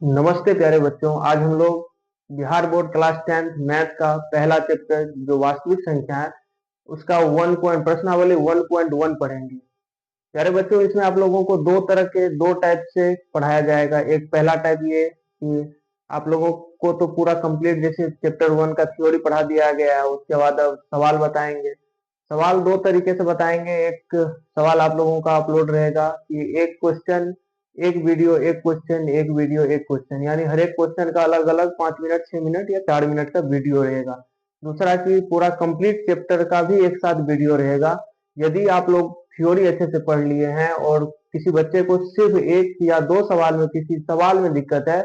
नमस्ते प्यारे बच्चों। आज हम लोग Bihar board class 10th math का पहला चैप्टर जो वास्तविक संख्या है उसका 1 पॉइंट प्रश्नावली 1.1 पढ़ेंगे। प्यारे बच्चों, इसमें आप लोगों को दो टाइप से पढ़ाया जाएगा। एक पहला टाइप ये कि आप लोगों को तो पूरा कंप्लीट जैसे चैप्टर 1 का थ्योरी पढ़ा दिया गया है, उसके बाद अब सवाल बताएंगे। सवाल दो तरीके से बताएंगे। एक सवाल आप लोगों का अपलोड रहेगा कि एक क्वेश्चन एक वीडियो, एक क्वेश्चन एक वीडियो एक क्वेश्चन, यानी हर एक क्वेश्चन का अलग अलग 5 मिनट 6 मिनट या 4 मिनट का वीडियो रहेगा। दूसरा कि पूरा कंप्लीट चैप्टर का भी एक साथ वीडियो रहेगा। यदि आप लोग थ्योरी अच्छे से पढ़ लिए हैं और किसी बच्चे को सिर्फ एक या दो सवाल में किसी सवाल में दिक्कत है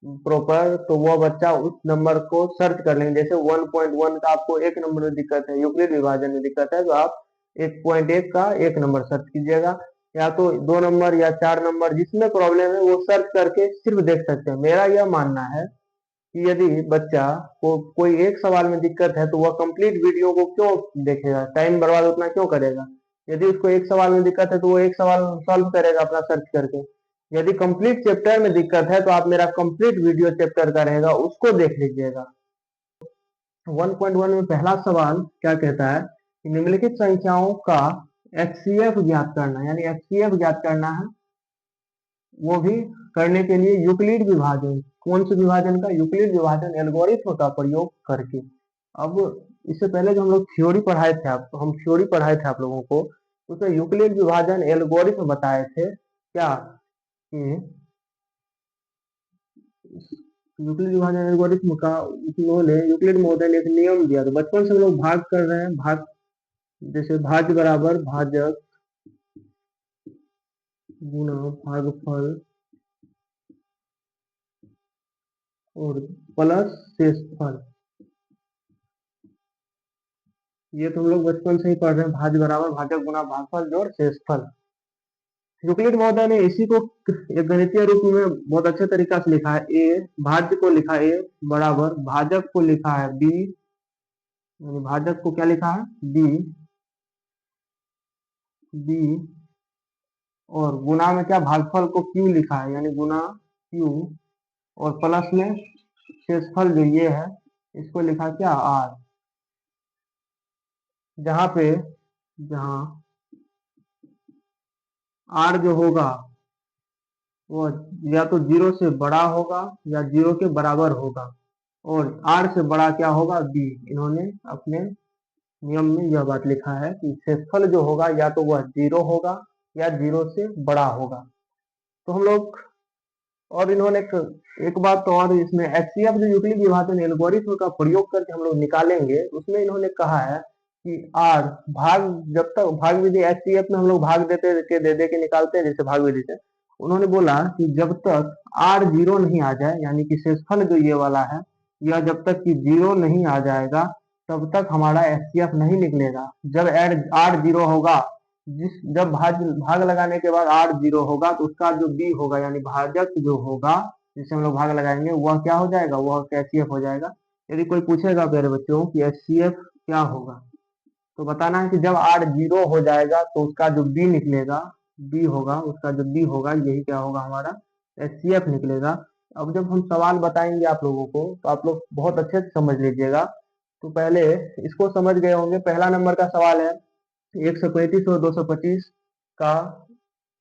प्रॉपर, तो वो बच्चा उस नंबर को सर्च कर लेंगे। जैसे 1.1 का आपको एक नंबर में दिक्कत है, यूक्लिड विभाजन में दिक्कत है, तो आप 1.1 का एक नंबर सर्च कीजिएगा, या तो 2 नंबर या 4 नंबर जिसमें प्रॉब्लम है वो सर्च करके सिर्फ देख सकते हैं। मेरा यह मानना है कि यदि बच्चा को कोई एक सवाल में दिक्कत है तो वह कंप्लीट वीडियो को क्यों देखेगा, टाइम बर्बाद उतना क्यों करेगा। यदि उसको एक सवाल में दिक्कत है तो वो एक सवाल सॉल्व करेगा अपना सर्च करके। यदि कंप्लीट चैप्टर में दिक्कत है तो आप मेरा कंप्लीट वीडियो चैप्टर का रहेगा, उसको देख लीजिएगा। 1.1 में पहला सवाल क्या कहता है कि निम्नलिखित संख्याओं का एचसीएफ ज्ञात करना, यानी एचसीएफ ज्ञात करना है। वो भी करने के लिए यूक्लिड विभाजन, कौन से विभाजन का, यूक्लिड विभाजन एल्गोरिथ्म का प्रयोग करके। अब इससे पहले जो हम लोग थ्योरी पढ़ाए थे, हम थ्योरी पढ़ाए थे आप लोगों को, उसमें यूक्लिड विभाजन एल्गोरिथ्म बताए थे क्या कि यूक्लिड विभाजन एल्गोरिथ्म का उन्होंने यूक्लिड महोदय ने एक नियम दिया। तो बचपन से हम लोग भाग कर रहे हैं, भाग जैसे भाज्य बराबर भाजक गुना भागफल और प्लस शेषफल, ये तो हम लोग बचपन से ही पढ़ रहे हैं। भाज्य बराबर भाजक गुना भागफल जोड़ शेषफल। यूक्लिड महोदय ने इसी को एक गणितीय रूप में बहुत अच्छे तरीका से लिखा है। ए भाज्य को लिखा है ए बराबर भाजक को लिखा है बी, यानी भाजक को क्या लिखा है बी, बी और गुना में क्या भागफल को क्यू लिखा है, यानी गुना क्यू, और प्लस में शेषफल जो ये है इसको लिखा क्या आर। जहां पे जहां आर जो होगा वो या तो 0 से बड़ा होगा या 0 के बराबर होगा, और आर से बड़ा क्या होगा बी। इन्होंने अपने नियम में यह बात लिखा है कि शेषफल जो होगा या तो वह 0 होगा या 0 से बड़ा होगा। तो हम लोग, और इन्होंने एक बात तो और इसमें एचसीएफ जो यूक्लिड विभाजन एल्गोरिथ्म का प्रयोग करके हम लोग निकालेंगे, उसमें इन्होंने कहा है कि आर भाग, जब तक भाग विधि एचसीएफ में हम लोग भाग देते के दे दे के निकालते हैं जैसे भाग विधि से, उन्होंने बोला कि जब तक आर 0 नहीं आ जाए, यानी कि शेषफल जो ये वाला है यह जब तक कि 0 नहीं आ जाएगा तब तक हमारा एचसीएफ नहीं निकलेगा। जब आर 0 होगा, जब भाग लगाने के बाद आर 0 होगा तो उसका जो बी होगा यानी भाजक जो होगा जिसे हम लोग भाग लगाएंगे वह क्या हो जाएगा, वह एचसीएफ हो जाएगा। यदि कोई पूछेगा प्यारे बच्चों कि एचसीएफ क्या होगा, तो बताना है कि जब आर 0 हो जाएगा तो उसका जो बी निकलेगा, बी होगा, उसका जो बी होगा यही क्या होगा हमारा एचसीएफ निकलेगा। अब जब हम सवाल बताएंगे आप लोगों को तो आप लोग बहुत अच्छे से समझ लीजिएगा। तो पहले इसको समझ गए होंगे। पहला नंबर का सवाल है 135 और 225 का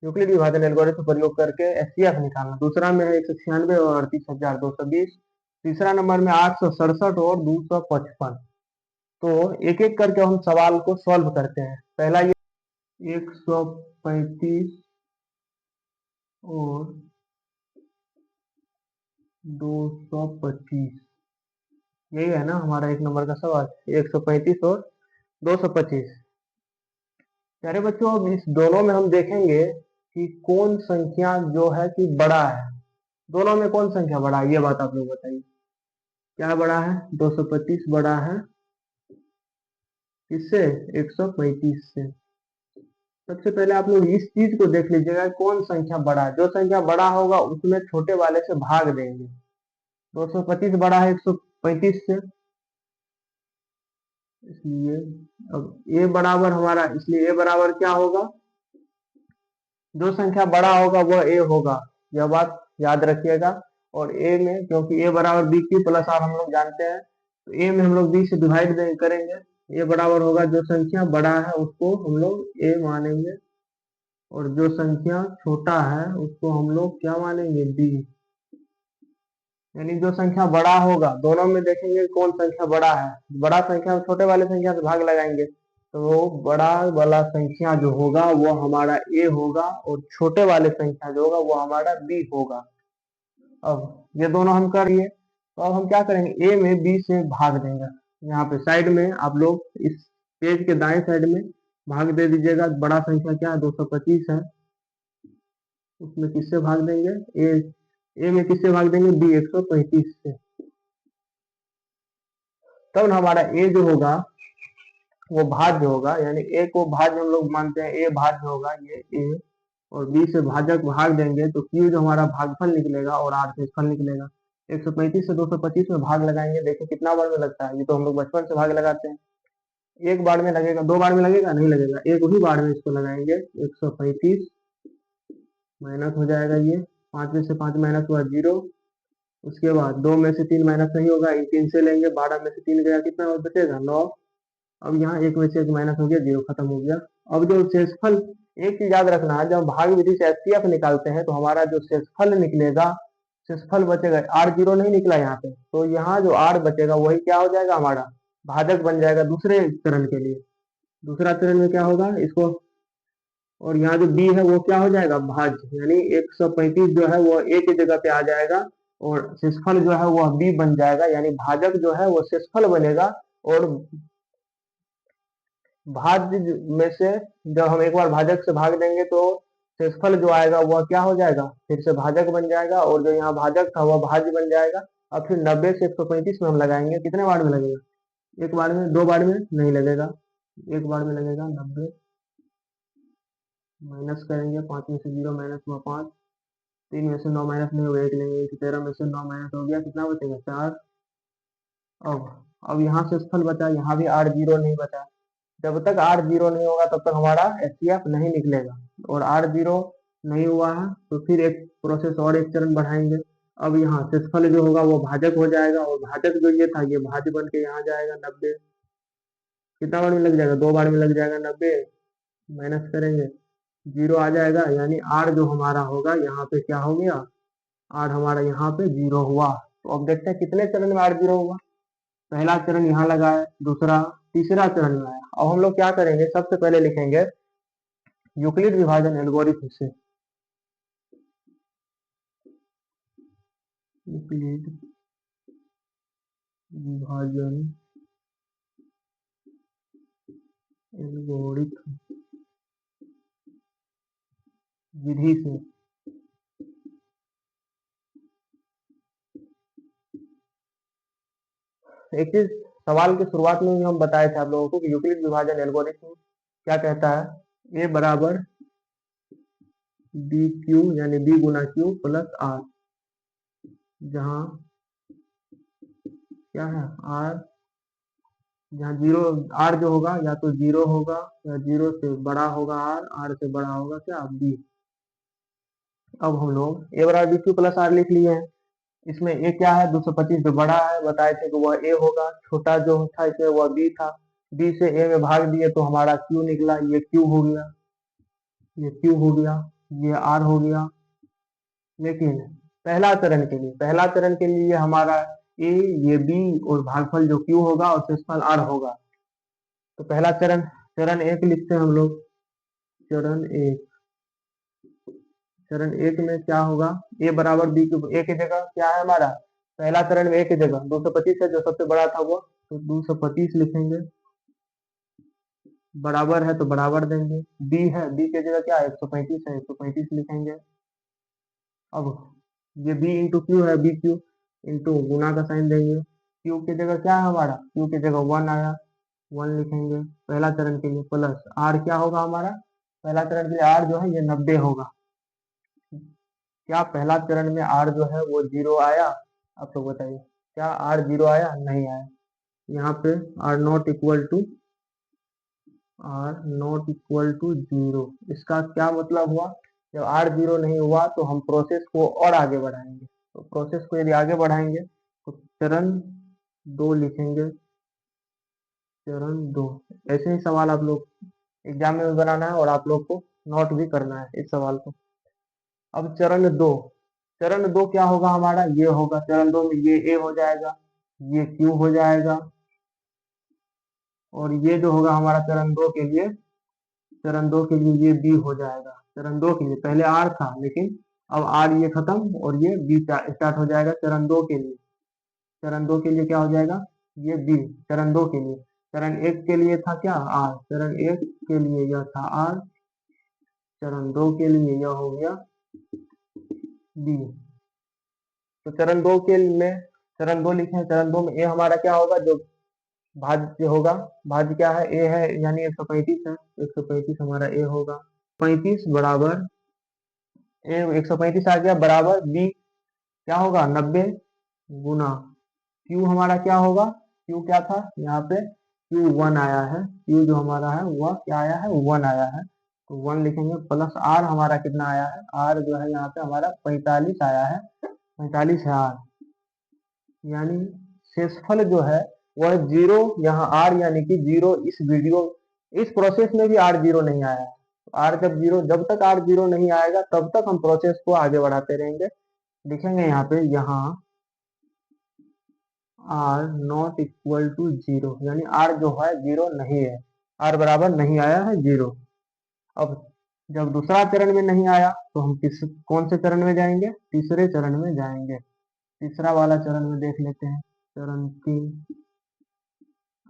यूक्लिड विभाजन एल्गोरिथ्म प्रयोग करके एचसीएफ निकालना। दूसरा में है 196 और 38,220। तीसरा नंबर में 867 और 255। तो एक एक करके हम सवाल को सॉल्व करते हैं। पहला ये 135 और 225, यही है ना हमारा एक नंबर का सवाल, 135 और 225। प्यारे बच्चों, अब इस दोनों में हम देखेंगे कि कौन संख्या जो है कि बड़ा है। दोनों में कौन संख्या बड़ा है, ये बात आप लोग बताइए। क्या बड़ा है, 225 बड़ा है किससे, 135 से। सबसे पहले आप लोग इस चीज को देख लीजिएगा कौन संख्या बड़ा है। जो संख्या बड़ा होगा उसमें छोटे वाले से भाग देंगे। 225 बड़ा है 135 से, इसलिए अब ए बराबर हमारा, इसलिए ए बराबर क्या होगा, जो संख्या बड़ा होगा वह ए होगा, यह बात याद रखिएगा। और ए में, क्योंकि ए बराबर बी क्यू प्लस आर हम लोग जानते हैं, तो ए में हम लोग बी से डिवाइड करेंगे। ए बराबर होगा, जो संख्या बड़ा है उसको हम लोग ए मानेंगे, और जो संख्या छोटा है उसको हम लोग क्या मानेंगे, बी। यानी जो संख्या बड़ा होगा, दोनों में देखेंगे कौन संख्या बड़ा है। बड़ा संख्या में छोटे वाले संख्या से भाग लगाएंगे, तो वो बड़ा वाला संख्या जो होगा वो हमारा ए होगा, और छोटे वाले संख्या जो होगा वो हमारा बी होगा। अब ये दोनों हम कर लिए, तो अब हम क्या करेंगे, ए में बी से भाग देंगे। यहाँ पे साइड में आप लोग इस पेज के दाएं साइड में भाग दे दीजिएगा। बड़ा संख्या क्या है, 225 है, उसमें किससे भाग देंगे, ए में किससे भाग देंगे, बी 135 से। तब हमारा ए जो होगा वो भाज्य होगा, यानी ए को भाज्य हम लोग मानते हैं, ए भाज्य होगा, ये ए, और बी से भाजक भाग देंगे तो क्यू जो हमारा भागफल निकलेगा और आर से फल निकलेगा। 135 से 225 में भाग लगाएंगे, देखिए कितना बार में लगता है, ये तो हम लोग बचपन से भाग लगाते हैं। एक बार में लगेगा, दो बार में लगेगा, नहीं लगेगा, एक ही बार में इसको लगाएंगे। 135 माइनस हो जाएगा, ये 5 में से 5 माइनस हुआ 0। उसके बाद 2 में से 3 माइनस नहीं होगा, 3 से लेंगे, 12 में से 3 गया, कितना और बचेगा, 9। अब यहाँ 1 में से 1 माइनस हो गया, 0 खत्म हो गया। अब जो शेषफल, एक चीज याद रखना है, जब भाग विधि से एचसीएफ निकालते हैं तो हमारा जो शेषफल निकलेगा, शेषफल बचेगा, आर 0 नहीं निकला यहाँ पे, तो यहाँ जो आर बचेगा वही क्या हो जाएगा, हमारा भाजक बन जाएगा दूसरे चरण के लिए। दूसरा चरण में क्या होगा इसको, और यहाँ जो बी है वो क्या हो जाएगा, भाज्य, यानी 135 जो है वो ए की जगह पे आ जाएगा, और शेषफल जो है वो बी बन जाएगा, यानी भाजक जो है वो शेषफल बनेगा। और भाज्य में से जब हम एक बार भाजक से भाग देंगे तो शेषफल जो आएगा वह क्या हो जाएगा, फिर से भाजक बन जाएगा, और जो यहाँ भाजक था वह भाज्य बन जाएगा। अब फिर 90 से 135 में हम लगाएंगे, कितने बार में लगेगा, एक बार में, दो बार में नहीं लगेगा, एक बार में लगेगा। 90 माइनस करेंगे, 5 में से 0 माइनस हुआ 5, 3 में से 9 माइनस नहीं हुआ, 1 लेंगे, 13 में से 9 माइनस हो गया, कितना बचेगा, 4। अब यहाँ से फल बचा, यहाँ भी आर 0 नहीं बचा। जब तक आर 0 नहीं होगा तब तक हमारा एचसीएफ नहीं निकलेगा, और आर 0 नहीं हुआ है तो फिर एक प्रोसेस और एक चरण बढ़ाएंगे। अब यहाँ शेषफल जो होगा वो भाजक हो जाएगा, और भाजक जो ये था ये भाज्य बन के यहाँ जाएगा। 90 कितना बार में लग जाएगा, दो बार में लग जाएगा। 90 माइनस करेंगे, 0 आ जाएगा, यानी आर जो हमारा होगा यहाँ पे क्या हो गया, आर हमारा यहाँ पे 0 हुआ। तो अब देखते हैं कितने चरण में आर 0 हुआ। पहला चरण यहाँ लगा है, दूसरा, तीसरा चरण में आया। अब हम लोग क्या करेंगे, सबसे पहले लिखेंगे यूक्लिड विभाजन एल्गोरिथम से। यूक्लिड विभाजन एल्गोरिथम विधि से। एक चीज सवाल की शुरुआत में ही हम बताए थे आप लोगों को कि यूक्लिड विभाजन एल्गोरिथम क्या कहता है, ए बराबर बी क्यू, यानी बी गुना क्यू प्लस आर, जहां क्या है, आर, जहाँ 0, आर जो होगा या तो 0 होगा या 0 से बड़ा होगा, आर से बड़ा होगा क्या, बी। अब हम लोग ए बराबर बी क्यू प्लस आर लिख लिए हैं। इसमें ए क्या है, 225 जो बड़ा है, बताए थे कि वह ए होगा, छोटा जो था इसमें वह बी था। बी से ए में भाग दिए तो हमारा क्यू निकला, ये क्यू हो गया, ये क्यू हो गया, ये आर हो गया। लेकिन पहला चरण के लिए हमारा ए, ये बी, और भागफल जो क्यू होगा और शेषफल आर होगा। तो पहला चरण, चरण एक लिखते हैं हम लोग। चरण एक, चरण एक में क्या होगा, ए बराबर बी क्यूब, ए की जगह क्या है हमारा, पहला चरण में ए की जगह 225 है जो सबसे बड़ा था वो, तो 225 लिखेंगे, बराबर है तो बराबर देंगे। बी है, बी की जगह क्या है, 135 है, 135 लिखेंगे। अब ये बी इंटू क्यू है, बी क्यू इंटू गुना का साइन देंगे। क्यू की जगह क्या है हमारा, क्यू की जगह 1 आया, 1 लिखेंगे पहला चरण के लिए, प्लस आर क्या होगा हमारा, पहला चरण के लिए आर जो है ये 90 होगा। क्या पहला चरण में आर जो है वो 0 आया, आप लोग बताइए, क्या आर 0 आया, नहीं आया। यहाँ पे r नॉट इक्वल टू 0, इसका क्या मतलब हुआ, जब r 0 नहीं हुआ तो हम प्रोसेस को और आगे बढ़ाएंगे। तो प्रोसेस को यदि आगे बढ़ाएंगे तो चरण 2 लिखेंगे, चरण 2। ऐसे ही सवाल आप लोग एग्जाम में भी बनाना है और आप लोग को नोट भी करना है इस सवाल को। अब चरण 2, चरण 2 क्या होगा हमारा, ये होगा चरण 2 में, ये ए हो जाएगा, ये क्यू हो जाएगा, और ये जो होगा हमारा चरण 2 के लिए, चरण 2 के लिए ये बी हो जाएगा। चरण 2 के लिए पहले आर था, लेकिन अब आर ये खत्म और ये बी स्टार्ट हो जाएगा चरण 2 के लिए। चरण 2 के लिए क्या हो जाएगा, ये बी चरण 2 के लिए। चरण 1 के लिए था क्या, आर, चरण 1 के लिए यह था आर, चरण 2 के लिए यह हो गया बी। तो चरण 2 के में, चरण 2 लिखे हैं, चरण 2 में ए हमारा क्या होगा, जो भाज्य होगा, भाज्य क्या है, ए है, यानी 135 है, 135 हमारा ए होगा। 35 बराबर ए, 135 आ गया, बराबर बी क्या होगा, 90 गुना क्यू हमारा क्या होगा, क्यू क्या था यहाँ पे, क्यू 1 आया है, क्यू जो हमारा है वह क्या आया है, 1 आया है, तो 1 लिखेंगे, प्लस आर हमारा कितना आया है, आर जो है यहाँ पे हमारा 45 आया है, 45 है आर, यानी शेषफल जो है वह 0, यहाँ आर यानी कि 0, इस वीडियो इस प्रोसेस में भी आर 0 नहीं आया है। आर जब 0, जब तक आर 0 नहीं आएगा तब तक हम प्रोसेस को आगे बढ़ाते रहेंगे। लिखेंगे यहाँ पे, यहाँ आर नॉट इक्वल टू 0, यानी आर जो है 0 नहीं है, आर बराबर नहीं आया है 0। अब जब दूसरा चरण में नहीं आया तो हम कौन से चरण में जाएंगे, तीसरे चरण में जाएंगे। तीसरा वाला चरण में देख लेते हैं, चरण 3।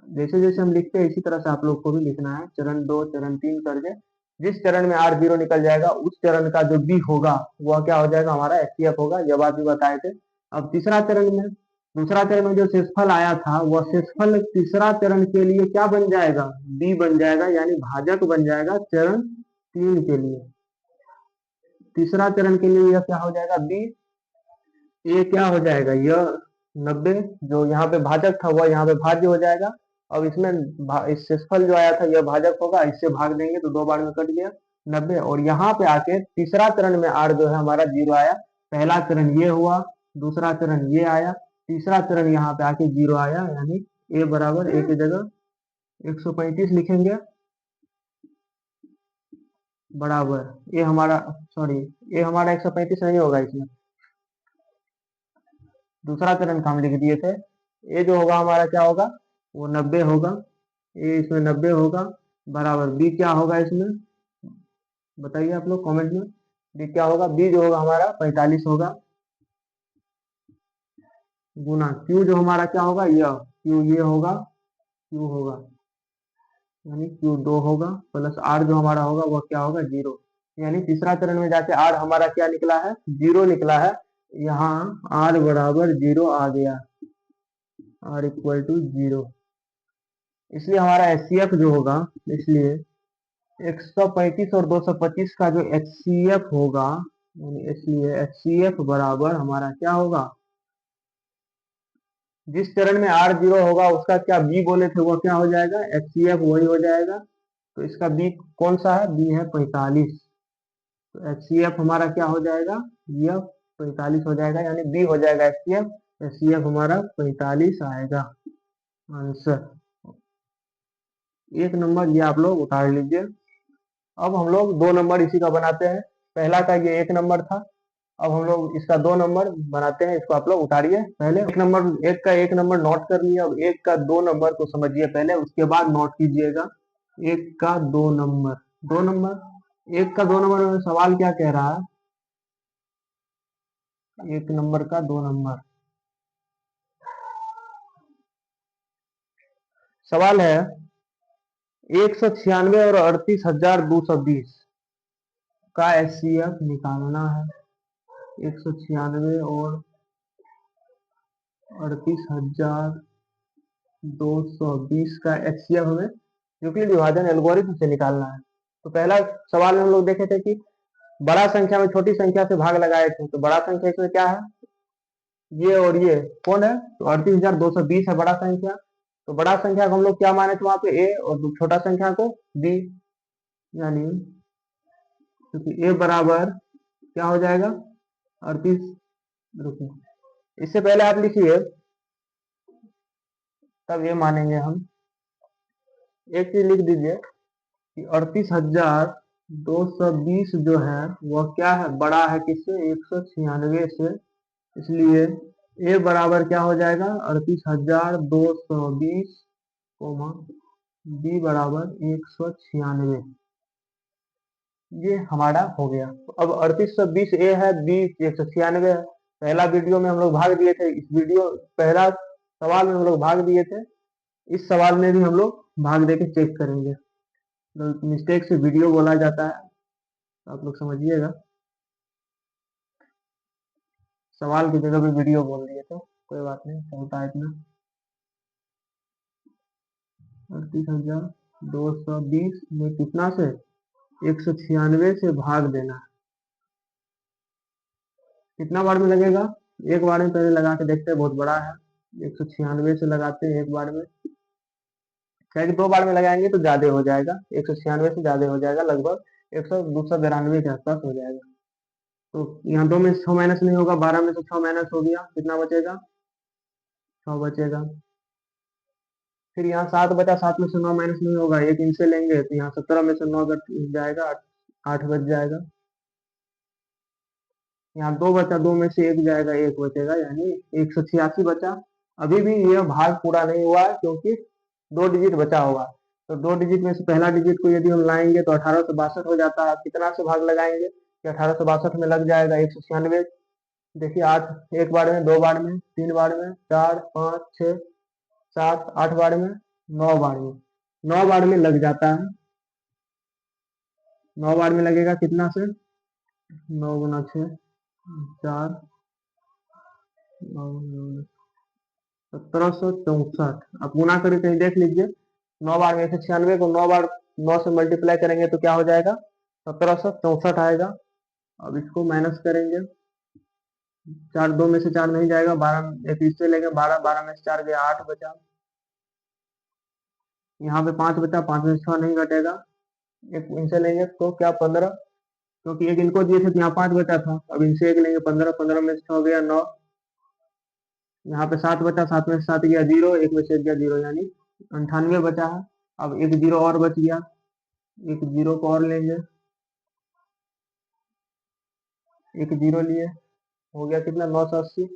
जैसे जैसे हम लिखते हैं इसी तरह से आप लोग को भी लिखना है, चरण 2 चरण 3 करके जिस चरण में आर 0 निकल जाएगा उस चरण का जो बी होगा वह क्या हो जाएगा, हमारा एचसीएफ होगा, यह बात भी बताए थे। अब तीसरा चरण में, दूसरा चरण में जो शेषफल आया था वह शेषफल तीसरा चरण के लिए क्या बन जाएगा, बी बन जाएगा, यानी भाजक बन जाएगा चरण 3 के लिए। तीसरा चरण के लिए यह क्या हो जाएगा, बी, ये क्या हो जाएगा, यह 90 जो यहाँ पे भाजक था वह यहाँ पे भाज्य हो जाएगा। अब इसमें इस शेषफल जो आया था यह भाजक होगा, इससे भाग देंगे तो 2 बार में कट गया 90, और यहाँ पे आके तीसरा चरण में आर जो है हमारा 0 आया। पहला चरण ये हुआ, दूसरा चरण ये आया, तीसरा चरण यहाँ पे आके 0 आया, यानी ए बराबर, ए की जगह 135 लिखेंगे, बराबर ए हमारा, सॉरी ए हमारा 135 नहीं होगा, इसमें दूसरा चरण का हम लिख दिए थे। ए जो होगा हमारा क्या होगा, वो 90 होगा, ए इसमें 90 होगा, बराबर बी क्या होगा इसमें, बताइए आप लोग कमेंट में, बी क्या होगा, बी जो होगा हमारा 45 होगा, गुना क्यू जो हमारा क्या होगा, यह क्यू ये होगा, क्यू होगा यानी क्यू 2 होगा, प्लस आर जो हमारा होगा वह क्या होगा, 0, यानी तीसरा चरण में जाके आर हमारा क्या निकला है, 0 निकला है। यहाँ आर बराबर 0 आ गया, आर इक्वल टू 0, इसलिए हमारा एचसीएफ जो होगा, इसलिए 135 और 225 का जो एचसीएफ होगा, इसलिए एचसीएफ बराबर हमारा क्या होगा, जिस चरण में आर 0 होगा उसका क्या बी बोले थे, वो क्या हो जाएगा, एचसीएफ वही हो जाएगा। तो इसका बी कौन सा है, बी है 45, तो एचसीएफ हमारा क्या हो जाएगा, यह 45 हो जाएगा, यानी बी हो जाएगा एचसीएफ, एचसीएफ हमारा 45 आएगा आंसर। 1 नंबर ये आप लोग उतार लीजिए। अब हम लोग 2 नंबर इसी का बनाते हैं, पहला का ये 1 नंबर था, अब हम लोग इसका 2 नंबर बनाते हैं, इसको आप लोग उतारिए। पहले 1 नंबर, 1 का 1 नंबर नोट कर लिया, अब 1 का 2 नंबर को समझिए पहले, उसके बाद नोट कीजिएगा। 1 का 2 नंबर, 2 नंबर, 1 का 2 नंबर में सवाल क्या कह रहा है, 1 नंबर का 2 नंबर, सवाल है 196 और 38,220 का एचसीएफ निकालना है। 196 और 38,220 का एचसीएफ हमें यूक्लिड विभाजन एल्गोरिथम से निकालना है। तो पहला सवाल में हम लोग देखे थे कि बड़ा संख्या में छोटी संख्या से भाग लगाए थे, तो बड़ा संख्या इसमें क्या है, ये और ये कौन है, तो 38,220 है बड़ा संख्या, तो बड़ा संख्या को हम लोग क्या माने थे वहां पे ए, और छोटा संख्या को बी, यानी क्योंकि ए बराबर क्या हो जाएगा 38 रुकिए, इससे पहले आप लिखिए, तब ये मानेंगे हम। एक चीज लिख दीजिए कि 38,220 जो है वह क्या है, बड़ा है किससे, 196 से। इसलिए ए बराबर क्या हो जाएगा, 38,220, बी बराबर 196। ये हमारा हो गया। अब 3820 ए है, बी 196 है। पहला वीडियो में हम लोग भाग दिए थे, इस वीडियो पहला सवाल में हम लोग भाग दिए थे, इस सवाल में भी हम लोग भाग दे के चेक करेंगे। तो मिस्टेक से वीडियो बोला जाता है, तो आप लोग समझिएगा। सवाल की जगह भी वीडियो बोल दिए, तो कोई बात नहीं, चलता है इतना। 38,220 में कितना से 196 से भाग देना है। कितना बार में लगेगा, एक बार में पहले लगा के देखते हैं, बहुत बड़ा है। 196 से लगाते हैं एक बार में, क्या कि 2 बार में लगाएंगे तो ज्यादा हो जाएगा, 196 से ज्यादा हो जाएगा, लगभग 292 के आसपास हो जाएगा। तो यहाँ 2 में से 6 माइनस नहीं होगा, 12 में से 6 माइनस हो गया, कितना बचेगा, 6 बचेगा। फिर यहाँ 7 बचा, 7 में से 9 माइनस नहीं होगा, एक इनसे लेंगे, तो यहाँ 17 में से 9 घट जाएगा, 8 बच जाएगा। यहाँ 2 बचा, 2 में से 1 जाएगा, 1 बचेगा, यानी 186 बचा। अभी भी यह भाग पूरा नहीं हुआ है, क्योंकि 2 डिजिट बचा होगा। तो 2 डिजिट में से पहला डिजिट को यदि हम लाएंगे तो 1862 हो जाता है। कितना से भाग लगाएंगे कि 1862 में लग जाएगा 196। देखिए 8 एक बार में, 2 बार में, 3 बार में, 4 5 6 7 8 बार में, 9 बार में, 9 बार में लग जाता है। 9 बार में लगेगा, कितना से 9 गुना 6 4 1764। आप गुना करके कहीं देख लीजिए, 9 बार में 196 को 9 बार 9 से मल्टीप्लाई करेंगे तो क्या हो जाएगा, 1764 आएगा। अब इसको माइनस करेंगे, 4 2 में से 4 नहीं जाएगा, 12 एक इससे लेंगे, 12 12 में से 4 गया, 8 बचा। यहाँ पे 5 बचा, 5 में से 6 नहीं घटेगा, एक इनसे लेंगे तो क्या 15, क्योंकि एक इनको दिए थे तो यहाँ 5 बचा था। अब इनसे एक लेंगे, 15 15 में से 6 गया 9। यहाँ पे 7 बचा, 7 में से 7 गया 0, 1 में से 1 गया 0, यानी 98 बचा है। अब एक 0 और बच गया, एक 0 को और लेंगे, एक 0 लिए, हो गया कितना 980।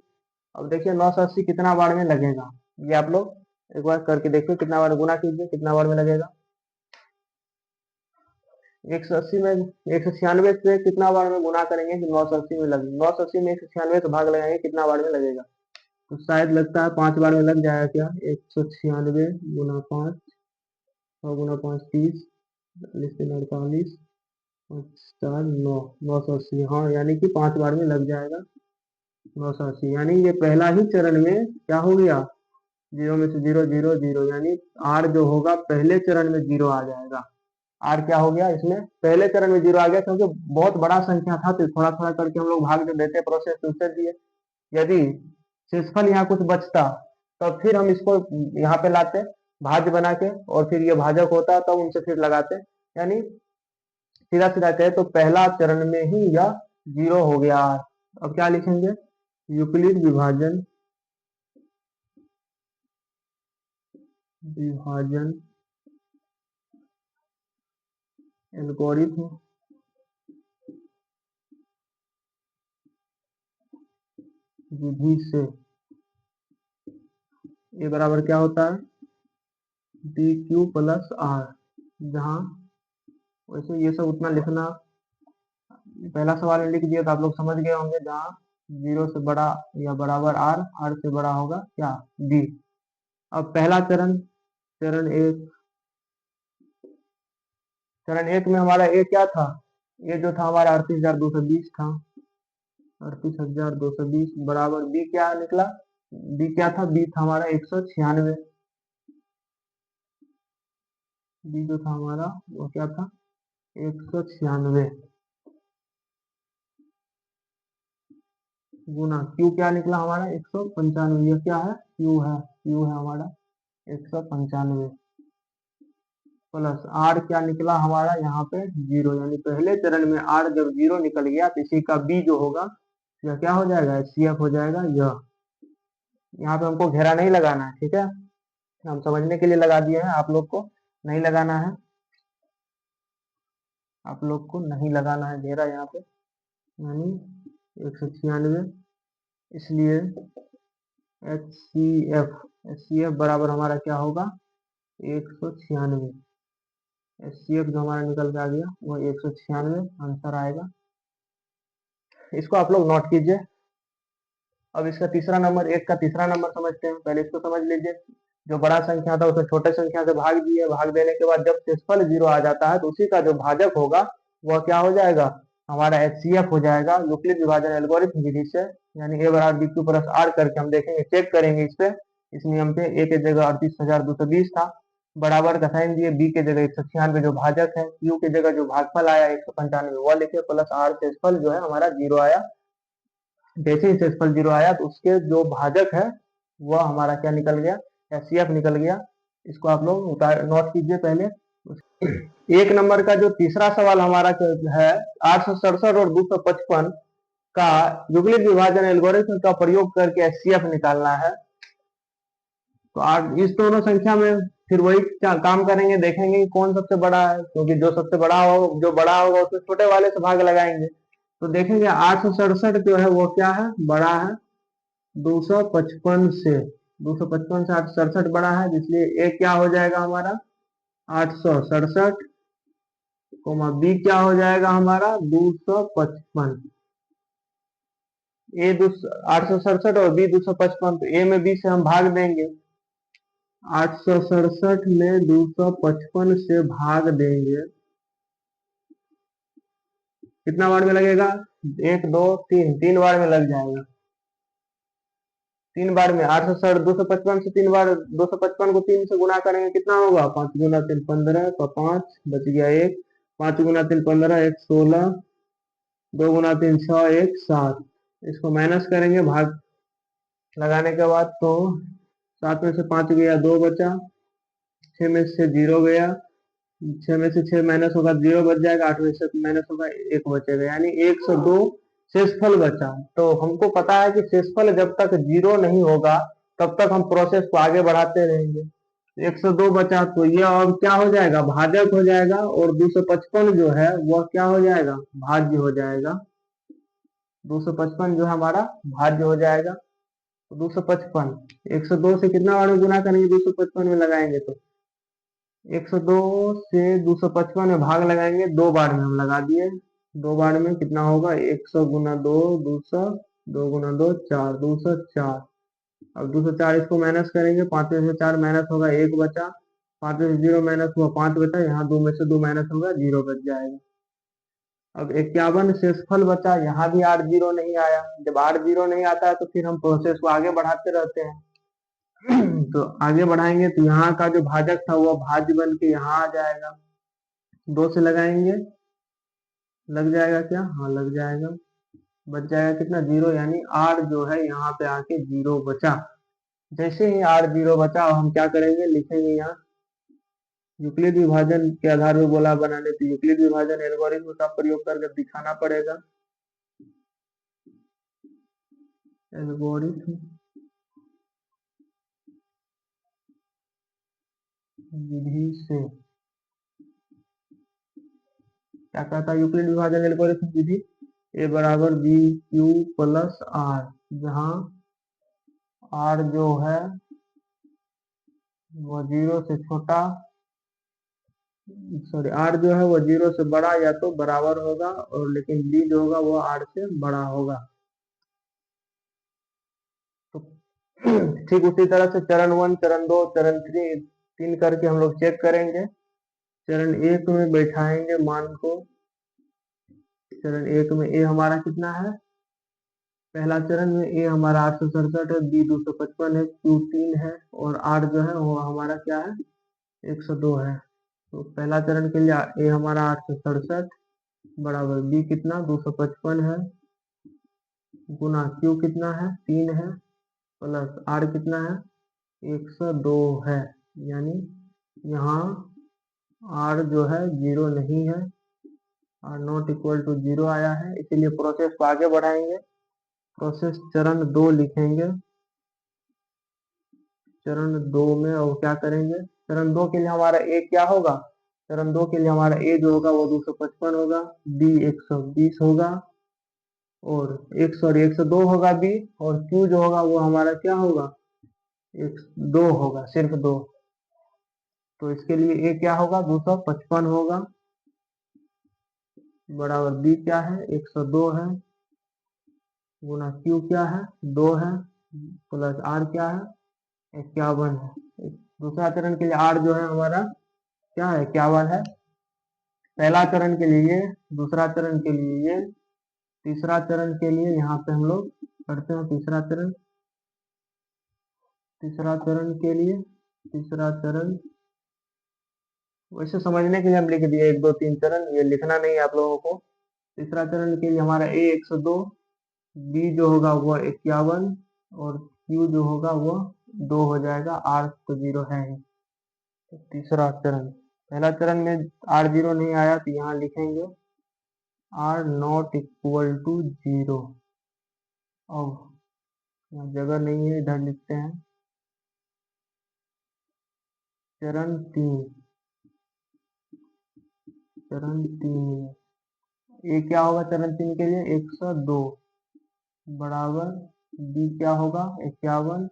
अब देखिए 980 कितना बार में लगेगा, ये आप लोग एक बार करके देखिए, कितना बार गुना कीजिए, कितना बार में लगेगा। 180 में 196 से कितना बार में गुना करेंगे कि 980 में लगे, 980 में 196 से भाग लगाएंगे, कितना बार में लगेगा। तो शायद लगता है 5 बार में लग जाएगा। क्या 196 गुना 5, 6 गुना 5 30, 48 4 9, 980, हाँ, यानी कि 5 बार में लग जाएगा 980। यानी ये पहला ही चरण में क्या हो गया, 0 में से 0 0 0, यानी आर जो होगा पहले चरण में 0 आ जाएगा। आर क्या हो गया, इसमें पहले चरण में 0 आ गया, क्योंकि बहुत बड़ा संख्या था तो थोड़ा थोड़ा करके हम लोग भाग देते, प्रोसेस दूसरे दिए। यदि शेषफल यहाँ कुछ बचता तो फिर हम इसको यहाँ पे लाते भाज्य बना के, और फिर ये भाजक होता तब उनसे फिर लगाते। यानी सीधा सीधा कहे तो पहला चरण में ही यह 0 हो गया। अब क्या लिखेंगे, यूक्लिड विभाजन विभाजन एल्गोरिथम विधि से ये बराबर क्या होता है, डी क्यू प्लस आर। जहां वैसे ये सब उतना लिखना, पहला सवाल में लिख दिया तो आप लोग समझ गए होंगे, जहां 0 से बड़ा या बराबर आर, आर से बड़ा होगा क्या, बी। अब पहला चरण, चरण एक, चरण एक में हमारा ए क्या था, ये जो था हमारा 38,220 था, 38,220 बराबर बी क्या निकला, बी क्या था, बी था हमारा 196। बी जो था हमारा वो क्या था, 196 गुना क्यू क्या निकला हमारा 195। ये क्या है, क्यू है, क्यू है हमारा 195 प्लस आर क्या निकला हमारा यहाँ पे 0, यानी पहले चरण में आर जब 0 निकल गया तो इसी का बी जो होगा यह क्या हो जाएगा, HCF हो जाएगा। यह यहाँ पे हमको घेरा नहीं लगाना है, ठीक है, हम समझने के लिए लगा दिए हैं, आप लोग को नहीं लगाना है, आप लोग को नहीं लगाना है घेरा यहाँ पे, यानी 196, इसलिए HCF बराबर हमारा क्या होगा, 196। HCF जो हमारा निकल के आ गया वो 196 आंसर आएगा। इसको आप लोग नोट कीजिए। अब इसका तीसरा नंबर, एक का तीसरा नंबर समझते हैं। पहले इसको समझ लीजिए, जो बड़ा संख्या था उसे छोटे संख्या से भाग दिए, भाग देने के बाद जब शेषफल 0 आ जाता है तो उसी का जो भाजक होगा वह क्या हो जाएगा, हमारा HCF हो जाएगा यूक्लिड विभाजन एल्गोरिथम विधि से, यानी A बराबर BQ प्लस R करके हम देखेंगे, चेक करेंगे इस पे, इस नियम पे। A के जगह 38,220 था, बराबर का साइन दिए, B के जगह 196 जो भाजक है, Q के जगह जो भागफल आया 195 वह लिखे, प्लस R शेषफल जो है हमारा 0 आया। जैसे ही शेषफल 0 आया तो उसके जो भाजक है वह हमारा क्या निकल गया, HCF निकल गया। इसको आप लोग नोट कीजिए पहले। एक नंबर का जो तीसरा सवाल हमारा है, 867 और 255 का यूक्लिड विभाजन एल्गोरिथम का प्रयोग करके HCF निकालना है। तो इस दोनों संख्या में फिर वही काम करेंगे, देखेंगे कि कौन सबसे बड़ा है, क्योंकि जो सबसे बड़ा हो, जो बड़ा होगा उसमें छोटे वाले से भाग लगाएंगे। तो देखेंगे 867 जो है वो क्या है, बड़ा है 255 से, 255 से 867 बड़ा है, इसलिए ए क्या हो जाएगा हमारा 867, बी क्या हो जाएगा हमारा 255। ए 867 और बी 255, तो ए में बी से हम भाग देंगे, 867 में 255 से भाग देंगे, कितना बार में लगेगा, 1 2 3, 3 बार में लग जाएगा, 3 बार में 867 255 से 3 बार, 255 को 3 से गुना करेंगे कितना होगा, 5 गुना 3 15 का 5 बच गया 1, 5 गुना 3 15, 1 16, 2 गुना 3 6, 1 7। इसको माइनस करेंगे भाग लगाने के बाद, तो 7 में से 5 गया 2 बचा, 6 में से 0 गया, 6 में से 6 माइनस होगा 0 बच जाएगा, 8 में से माइनस होगा 1 बचेगा, यानी 102 शेषफल बचा। तो हमको पता है कि शेषफल जब तक 0 नहीं होगा तब तक हम प्रोसेस को आगे बढ़ाते रहेंगे। 102 बचा तो यह अब क्या हो जाएगा, भाजक हो जाएगा, और 255 जो है वह क्या हो जाएगा, भाज्य हो जाएगा। 255 जो है हमारा भाज्य हो जाएगा। तो 255 102 से कितना बार में गुना करेंगे, 255 में लगाएंगे, तो 102 से 255 में भाग लगाएंगे, 2 बार में हम लगा दिए, 2 बार में कितना होगा, 100 गुना 2 200, 2 गुना 2 4, 204। अब 204 इसको माइनस करेंगे, 5 में से 4 माइनस होगा 1 बचा, 5 में से 0 माइनस हुआ 5 बचा, यहाँ 2 में से 2 माइनस होगा 0 बच जाएगा। अब 51 शेषफल बचा, यहाँ भी 8 0 नहीं आया, जब 8 0 नहीं आता है तो फिर हम प्रोसेस को आगे बढ़ाते रहते हैं। तो आगे बढ़ाएंगे तो यहाँ का जो भाजक था वो भाज्य बन के यहाँ आ जाएगा, 2 से लगाएंगे, लग जाएगा क्या, हाँ लग जाएगा, बच जाएगा कितना 0, यानी 8 जो है यहाँ पे आके 0 बचा। जैसे ही 8 0 बचा हम क्या करेंगे, लिखेंगे यहाँ यूक्लिड विभाजन के आधार पर गोला बनाने, तो यूक्लिड विभाजन एल्गोरिथम का प्रयोग करके दिखाना पड़ेगा, एल्गोरिथम विधि से क्या कहता है यूक्लिड विभाजन एल्गोरिथम विधि, ए बराबर बी क्यू प्लस आर, जहां आर जो है वो 0 से छोटा, सॉरी आर जो है वो 0 से बड़ा या तो बराबर होगा, और लेकिन बी जो होगा वो आर से बड़ा होगा। तो ठीक उसी तरह से चरण 1 चरण 2 चरण 3 करके हम लोग चेक करेंगे। चरण 1 में बैठाएंगे मान को, चरण 1 में ए हमारा कितना है, पहला चरण में ए हमारा 867 है, बी 255 है, क्यू 3 है, और आर जो है वो हमारा क्या है 102 है। तो पहला चरण के लिए ए हमारा 867 बराबर बी कितना 255 है, गुना क्यू कितना है 3 है, प्लस आर कितना है 102 है, यानी यहाँ आर जो है 0 नहीं है, आर नॉट इक्वल टू 0 आया है, इसीलिए प्रोसेस को आगे बढ़ाएंगे। प्रोसेस चरण 2 लिखेंगे। चरण 2 में और क्या करेंगे, चरण 2 के लिए हमारा ए क्या होगा, चरण 2 के लिए हमारा ए जो होगा वो 255 होगा, बी 120 होगा, और 102 होगा बी, और क्यू जो होगा वो हमारा क्या होगा, 2 होगा, सिर्फ 2। तो इसके लिए ए क्या होगा, 255 होगा, बराबर बी क्या है, 102 है, गुना क्यू क्या है, 2 है, प्लस आर क्या है, 51 है। दूसरा चरण के लिए आर जो है हमारा क्या है, 51 है। पहला चरण के लिए, दूसरा चरण के लिए, तीसरा चरण के लिए यहाँ पे हम लोग करते हैं तीसरा चरण। तीसरा चरण के लिए, तीसरा चरण वैसे समझने के लिए हम लिख दिए 1 2 3 चरण, ये लिखना नहीं है आप लोगों को। तीसरा चरण के लिए हमारा ए 102, बी जो होगा वो 51, और क्यू जो होगा वो 2 हो जाएगा, आर तो 0 है ही। तो तीसरा चरण, पहला चरण में आर 0 नहीं आया तो यहाँ लिखेंगे आर नॉट इक्वल टू 0। अब यहाँ जगह नहीं है, इधर लिखते हैं चरण 3। चरण 3 में ए क्या होगा, चरण 3 के लिए 102 बराबर बी क्या होगा 51,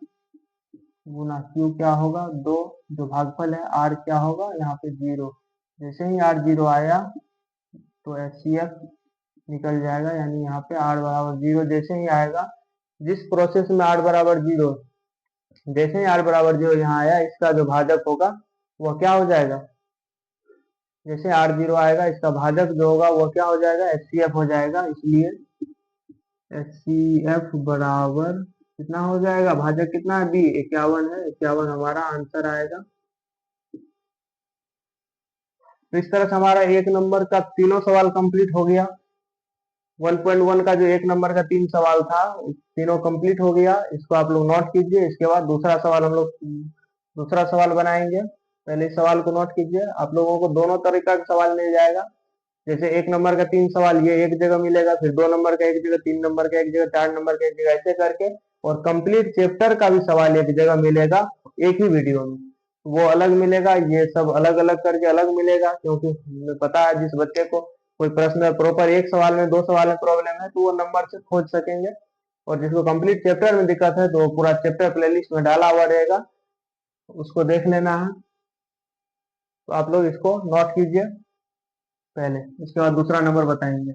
गुना क्यू क्या होगा 2, जो भागफल है, आर क्या होगा यहाँ पे 0। जैसे ही आर 0 आया तो HCF निकल जाएगा, यानी यहाँ पे आर बराबर 0 जैसे ही आएगा, जिस प्रोसेस में आर बराबर 0, जैसे ही आर बराबर 0 यहाँ आया, इसका जो भाजक होगा वह क्या हो जाएगा, जैसे आर 0 आएगा इसका भाजक जो होगा वो क्या हो जाएगा, HCF हो जाएगा। इसलिए HCF बराबर कितना हो जाएगा, भाजक कितना है, बी 51 है, 51 हमारा आंसर आएगा। तो इस तरह से हमारा 1 नंबर का तीनों सवाल कंप्लीट हो गया। 1.1 का जो 1 नंबर का 3 सवाल था तीनों कंप्लीट हो गया, इसको आप लोग नोट कीजिए। इसके बाद दूसरा सवाल हम लोग दूसरा सवाल बनाएंगे। पहले इस सवाल को नोट कीजिए, आप लोगों को दोनों तरीका का सवाल मिल जाएगा। जैसे 1 नंबर का 3 सवाल ये एक जगह मिलेगा, फिर 2 नंबर का एक जगह, 3 नंबर का एक जगह, 4 नंबर का एक जगह, ऐसे करके, और कंप्लीट चैप्टर का भी सवाल एक जगह मिलेगा एक ही वीडियो में। वो अलग मिलेगा, ये सब अलग अलग करके अलग मिलेगा, क्योंकि हमें पता है जिस बच्चे को कोई प्रश्न प्रॉपर एक सवाल में 2 सवाल में प्रॉब्लम है तो वो नंबर से खोज सकेंगे, और जिसको कंप्लीट चैप्टर में दिक्कत है तो वो पूरा चैप्टर प्लेलिस्ट में डाला हुआ रहेगा, उसको देख लेना है। तो आप लोग इसको नोट कीजिए पहले, इसके बाद दूसरा नंबर बताएंगे।